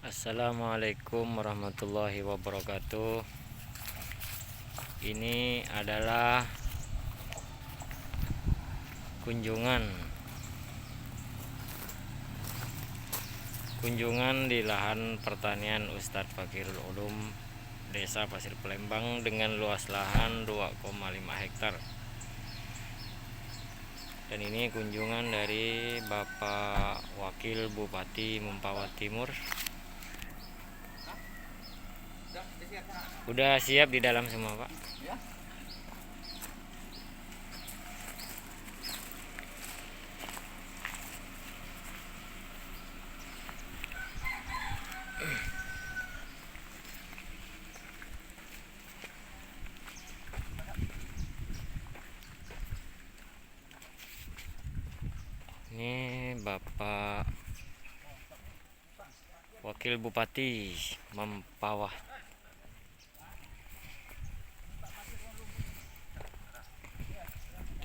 Assalamualaikum warahmatullahi wabarakatuh. Ini adalah kunjungan di lahan pertanian Ustadz Fakirul Ulum Desa Pasir Palembang dengan luas lahan 2,5 hektar. Dan ini kunjungan dari Bapak Wakil Bupati Mempawah Timur. Udah siap di dalam semua, Pak? Ini Bapak Wakil Bupati Mempawah.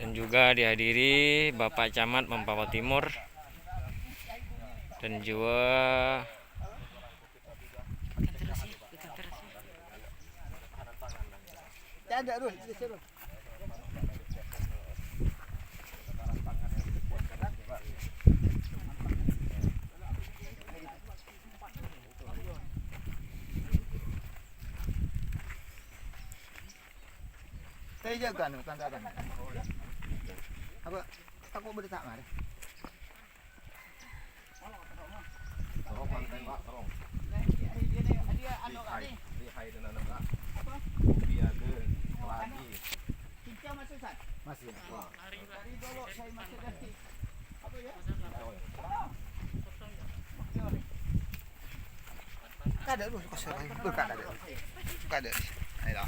Dan juga dihadiri Bapak Camat Mempawah Timur dan juga saya jaga nih bukan tak apa aku berita mari masih dari dulu saya masih dari apa ya kada dulu kosong berkada dulu kada ayo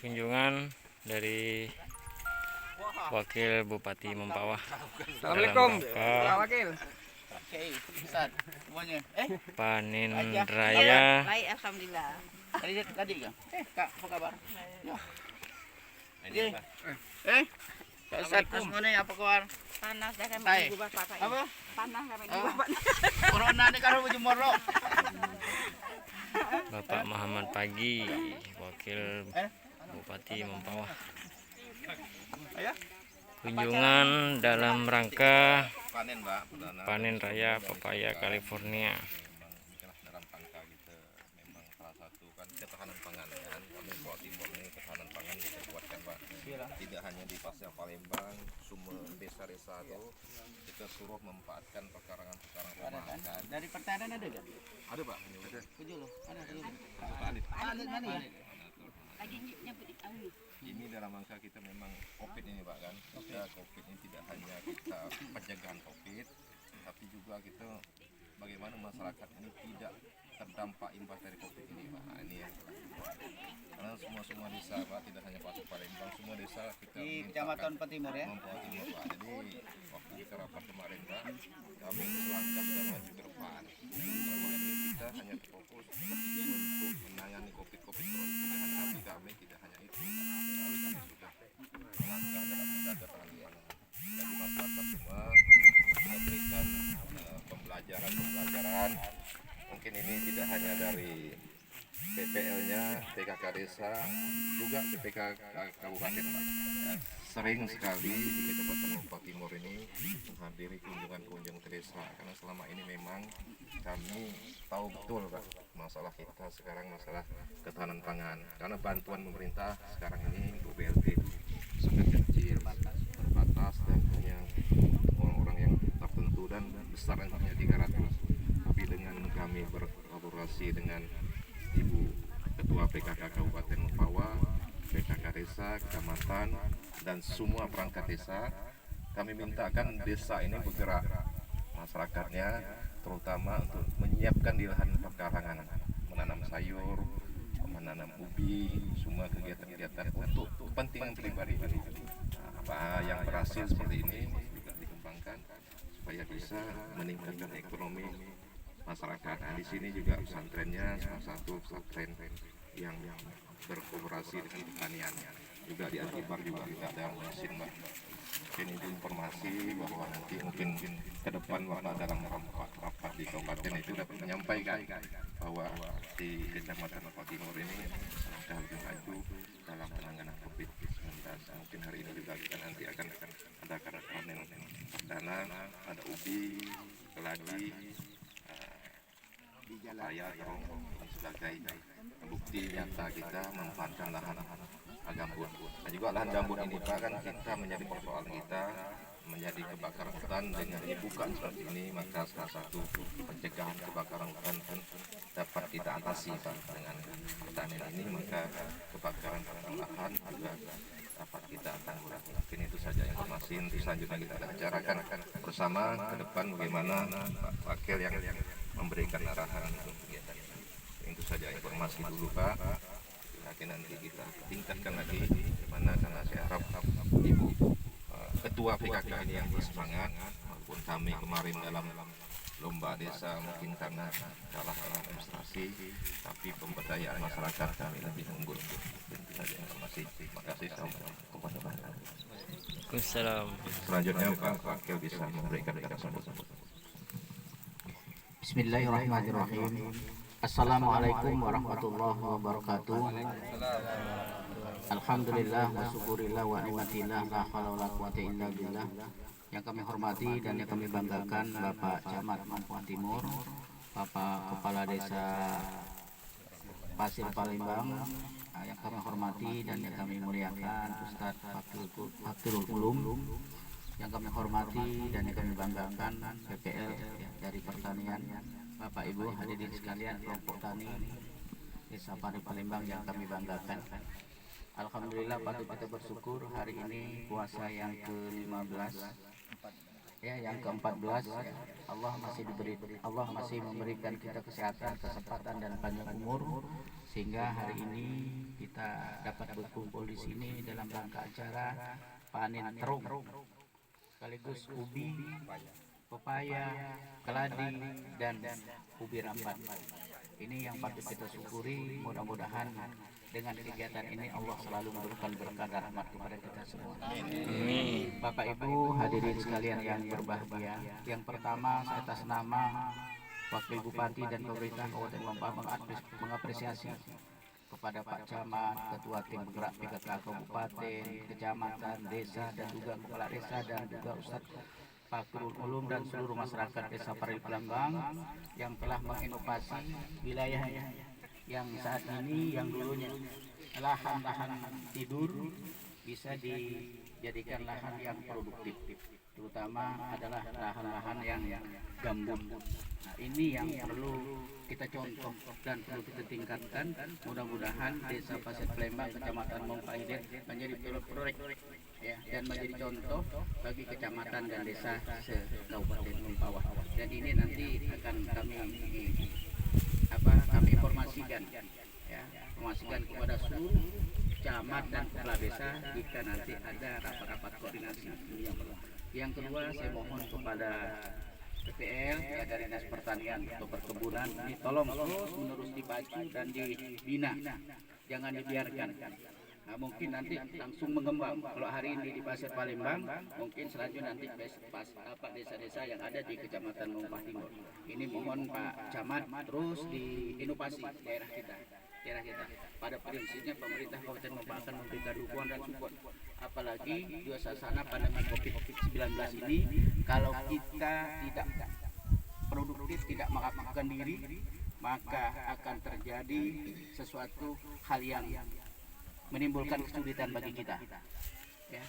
kunjungan dari Wakil Bupati Mempawah. Assalamualaikum, Pak Wakil. oke Ustaz semuanya panen raya. Baik, alhamdulillah. tadi kan Kak apa kabar Iya. Kak Ustaz semuanya apa kabar Panas dah kami Hai. di bapak ini. apa Panas kami di Oh. bapak. corona nih kalau jemoro Bapak Muhammad Pagi, Wakil Bupati Mempawah. Kunjungan dalam rangka panen Mbak, panen raya pepaya California. dalam rangka kita memang salah satu kan ketahanan pangan kan, kami Jawa Timur ini ketahanan pangan kita buatkan Pak, tidak hanya di Pasir Palembang, semua desa-desa itu kita suruh memanfaatkan pekarangan-pekarangan rumah kan. dari pertanian ada gak Ada Pak, tujuh loh ada tujuh Pak Adit. mana ya Lagi nyebut di tahu. Ini dalam rangka kita memang COVID ini Pak kan, kita COVID ini tidak hanya kita pencegahan COVID, tapi juga kita bagaimana masyarakat ini tidak terdampak imbas dari COVID ini Pak. Nah, ini yang kita lakukan. Karena semua desa Pak, tidak hanya Pasir Palembang, semua desa kita di mintakan Kecamatan Petimur ya Mempawah Timur Pak. Jadi waktu kita rapat kemarin Pak, kami selangkah sudah maju ke depan. Selama ini kita hanya fokus untuk menangani COVID terus, pencegahan kami tidak hanya itu Pak. Tapi kami sudah melangkah dalam menjaga penanggulangan. Jadi masyarakat semua kita berikan pembelajaran. Mungkin ini tidak hanya dari PPL-nya, PKK Desa, juga PPK Kabupaten Pak. Ya, sering sekali di Kecamatan Mempawah Timur ini menghadiri kunjungan ke desa karena selama ini memang kami tahu betul Pak masalah kita sekarang masalah ketahanan pangan karena bantuan pemerintah sekarang ini untuk BLT sangat kecil, terbatas dan hanya orang-orang yang tertentu dan besarnya hanya 300. Tapi dengan kami berkolaborasi dengan Ibu Ketua PKK Kabupaten Mempawah, PKK Desa, Kecamatan, dan semua perangkat desa, kami mintakan desa ini bergerak masyarakatnya, terutama untuk menyiapkan di lahan pekarangan, menanam sayur, menanam ubi, semua kegiatan-kegiatan untuk kepentingan pribadi. Nah, apa yang berhasil seperti ini juga dikembangkan supaya bisa meningkatkan ekonomi masyarakat. Nah, di sini juga pesantrennya salah satu pesantren yang berkooperasi dengan pertanian. Juga di Antibar juga kita ada mesin, Mbak. Mungkin itu informasi bahwa nanti mungkin ke depan Bapak dalam rapat di kabupaten itu dapat menyampaikan bahwa di Kecamatan Lombok Timur ini sudah lebih maju dalam penanganan COVID-19. Mungkin hari ini juga kita nanti akan ada panen perdana, ada ubi, keladi, paya, terong dan sebagainya. Bukti nyata kita memanfaatkan lahan gambut. Dan juga lahan gambut ini Pak kan kita menjadi persoalan kita, menjadi kebakaran hutan dengan dibuka seperti ini, maka salah satu pencegahan kebakaran hutan kan dapat kita atasi Pak dengan pertanian ini, maka kebakaran lahan juga dapat kita tanggulangi. Mungkin itu saja informasi. Untuk selanjutnya kita akan bicarakan bersama ke depan bagaimana Pak Wakil yang memberikan arahan untuk kegiatan ini. Itu saja informasi dulu Pak. Nanti kita tingkatkan lagi bagaimana, karena saya harap Ibu Ketua PKK ini yang bersemangat, maupun kami kemarin dalam lomba desa mungkin karena kalah administrasi, tapi pemberdayaan masyarakat kami lebih unggul. Itu saja informasi. Terima kasih. Waalaikumsalam. Selanjutnya Pak Wakil bisa memberikan kata sambutan. Bismillahirrahmanirrahim. Assalamualaikum warahmatullahi wabarakatuh. Alhamdulillah wa syukurillah wa ni'matillah la haula wala quwata illa billah. Yang kami hormati dan yang kami banggakan Bapak Camat Lombok Timur, Bapak Kepala Desa Pasir Palembang, yang kami hormati dan yang kami muliakan Ustadz Fakirul Ulum, yang kami hormati dan yang kami banggakan PPL dari pertanian, Bapak Ibu hadirin sekalian, kelompok tani Desa Pari Palembang yang kami banggakan. Alhamdulillah patut kita bersyukur hari ini puasa yang ke-15 ya, yang ke-14 ya. Allah masih memberikan kita kesehatan, kesempatan dan panjang umur sehingga hari ini kita dapat berkumpul di sini dalam rangka acara panen terung sekaligus ubi, pepaya, keladi dan ubi rambat. Ini yang patut kita syukuri. Mudah-mudahan dengan kegiatan ini Allah selalu memberikan berkah dan rahmat kepada kita semua. Amin. Bapak Ibu hadirin sekalian yang berbahagia, yang pertama saya atas nama Wakil Bupati dan pemerintah Kabupaten Lombok mengapresiasi kepada Pak Camat, Ketua Tim Penggerak PKK Kabupaten, Kecamatan, Desa dan juga Kepala Desa dan juga Ustadz Fakirul Ulum dan seluruh masyarakat Desa Pari Palembang yang telah menginovasi wilayahnya, yang saat ini yang dulunya lahan-lahan tidur bisa dijadikan lahan yang produktif, terutama adalah lahan-lahan yang gambut. Nah, ini yang perlu kita contoh dan perlu kita tingkatkan. Mudah-mudahan Desa Pasir Palembang, Kecamatan Mongpahiden menjadi proyek ya, dan menjadi contoh bagi kecamatan dan desa se-Kabupaten Mempawah. Dan ini nanti akan kami informasikan ya, informasikan kepada seluruh camat dan kepala desa jika nanti ada rapat-rapat koordinasi. Ini yang pertama. Yang kedua, saya mohon kepada PPL ya, dari Dinas Pertanian atau Perkebunan ini tolong terus menerus dipacu dan dibina, jangan dibiarkan. Nah, mungkin nanti langsung mengembang. Kalau hari ini di Pasir Palembang, mungkin selanjutnya nanti desa-desa yang ada di Kecamatan Lombok Timur. Ini mohon Pak Camat terus diinovasi daerah kita. Pada prinsipnya pemerintah Kabupaten Lombok akan memberikan dukungan dan support. Apalagi di suasana pandemi COVID-19 ini, kalau kita tidak produktif, tidak mengaktifkan diri, maka akan terjadi sesuatu hal yang menimbulkan kesulitan bagi kita ya,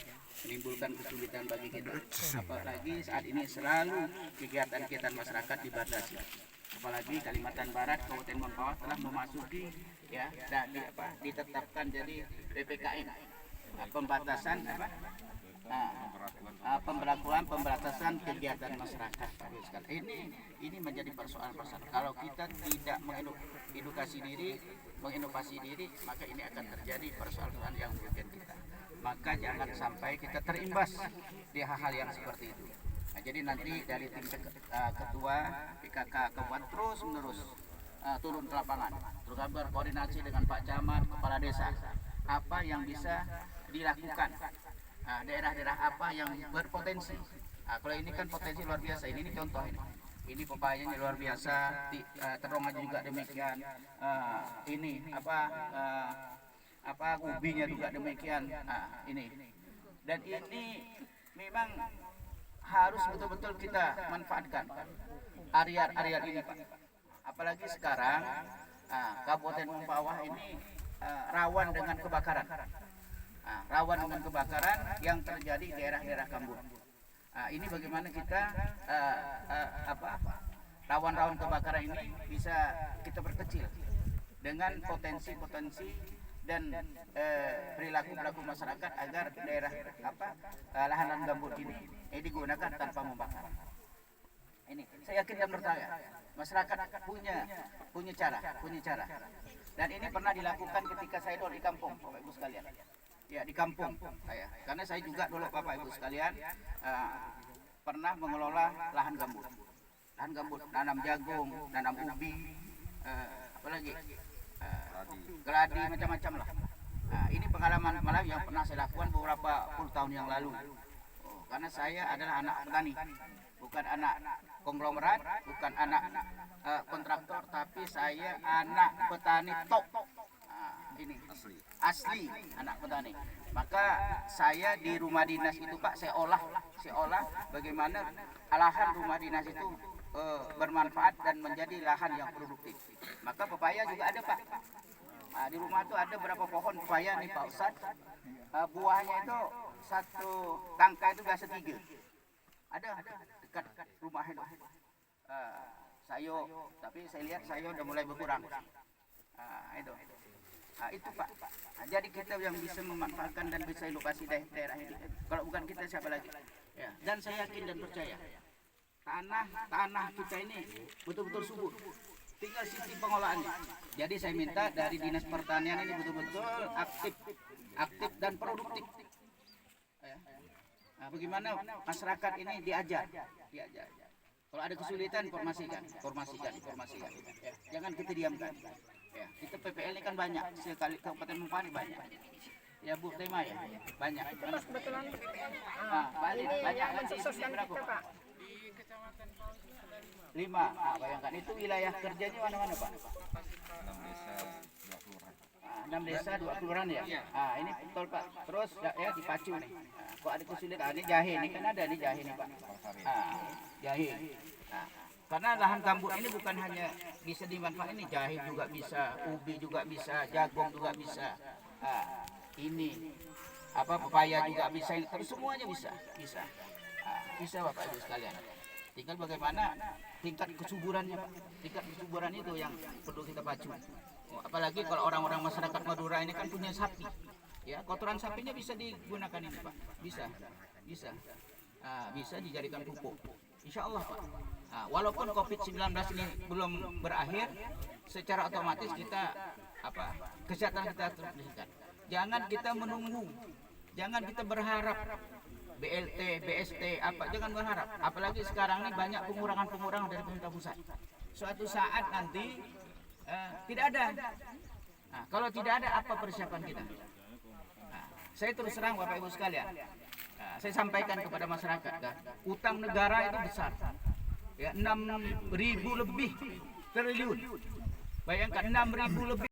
menimbulkan kesulitan bagi kita. Apalagi saat ini selalu kegiatan masyarakat dibatasi, apalagi Kalimantan Barat, Kabupaten Mempawah telah memasuki ya, dan ditetapkan jadi PPKM, pembatasan pemberatasan kegiatan masyarakat. Ini menjadi persoalan. Kalau kita tidak mengedukasi diri, menginovasi diri, maka ini akan terjadi persoalan yang merugikan kita. Maka jangan sampai kita terimbas di hal-hal yang seperti itu. Nah, jadi nanti dari tim ketua PKK Kabupaten terus menerus turun ke lapangan, terus berkoordinasi dengan Pak Camat, Kepala Desa, apa yang bisa dilakukan, daerah-daerah apa yang berpotensi. Kalau ini kan potensi luar biasa, ini contoh ini pepayanya luar biasa, terong aja juga demikian, ini apa ubinya juga demikian, ini. Dan ini memang harus betul-betul kita manfaatkan area-area ini, Pak. Apalagi sekarang Kabupaten Mempawah ini rawan dengan kebakaran, yang terjadi di daerah-daerah Gambut. Ini bagaimana kita rawan-rawan kebakaran ini bisa kita perkecil dengan potensi-potensi dan perilaku masyarakat agar daerah lahan-lahan gambut ini digunakan tanpa membakar. Ini saya yakin dan percaya masyarakat punya cara. Dan ini pernah dilakukan ketika saya dulu di kampung, Bapak Ibu sekalian. Ya, di kampung saya. Karena saya juga dulu Bapak Ibu sekalian pernah mengelola lahan gambut. Nanam jagung, nanam ubi, apalagi geladi, macam-macam lah. Ini pengalaman malah yang pernah saya lakukan beberapa puluh tahun yang lalu. Karena saya adalah anak petani, bukan anak konglomerat, bukan anak kontraktor, tapi saya anak petani top. Ini asli anak petani. Maka saya di rumah dinas itu, Pak, saya olah bagaimana lahan rumah dinas itu bermanfaat dan menjadi lahan yang produktif. Maka pepaya juga ada, Pak. Di rumah itu ada berapa pohon pepaya nih, Pak Ustadz. Buahnya itu satu tangkai itu biasa 3. Ada dekat rumah itu. Sayo, tapi saya lihat sayo udah mulai berkurang. Itu Pak. Jadi kita yang bisa memanfaatkan dan bisa inovasi daerah ini. Kalau bukan kita siapa lagi? Ya. Dan saya yakin dan percaya tanah kita ini betul-betul subur. Tinggal sistem pengolahannya. Jadi saya minta dari Dinas Pertanian ini betul-betul aktif dan produktif. Bagaimana masyarakat ini diajar. Kalau ada kesulitan, informasikan. Ya. Jangan kita diamkan. Ya, kita PPL ini kan banyak, sekali Kabupaten Mempawah banyak. Ya Bu Tema ya, banyak. Itu pas kebetulan PPL. Banyak yang kan di mensukseskan berapa? kita, Pak. 5. Bayangkan itu wilayah kerjanya mana-mana, Pak? 6 desa 2 kelurahan ya. Ini betul, Pak. Terus ya dipacu nih. Kok ada kesulitan? Ini jahe nih, kan ada nih jahe nih, Pak. Jahe. Karena lahan gambut ini bukan hanya bisa dimanfaatkan, ini jahe juga bisa, ubi juga bisa, jagung juga bisa. Ini pepaya juga bisa, terus semuanya bisa. Bisa Bapak Ibu sekalian. Tinggal bagaimana tingkat kesuburannya, Pak. Tingkat kesuburan itu yang perlu kita pacu. Apalagi kalau orang-orang masyarakat Madura ini kan punya sapi. Ya, kotoran sapinya bisa digunakan ini, Pak. Bisa. Bisa dijadikan pupuk. Insya Allah, Pak. Walaupun COVID-19 ini belum berakhir, secara otomatis kita kesehatan kita terus meningkat. Jangan kita menunggu, jangan kita berharap BLT, BST, jangan berharap. Apalagi sekarang ini banyak pengurangan dari pemerintah pusat. Suatu saat nanti tidak ada. Kalau tidak ada, apa persiapan kita? Saya terus terang Bapak Ibu sekalian. Saya sampaikan kepada masyarakat, utang negara itu besar. Ya, 6.000 lebih triliun. Bayangkan 6.000 lebih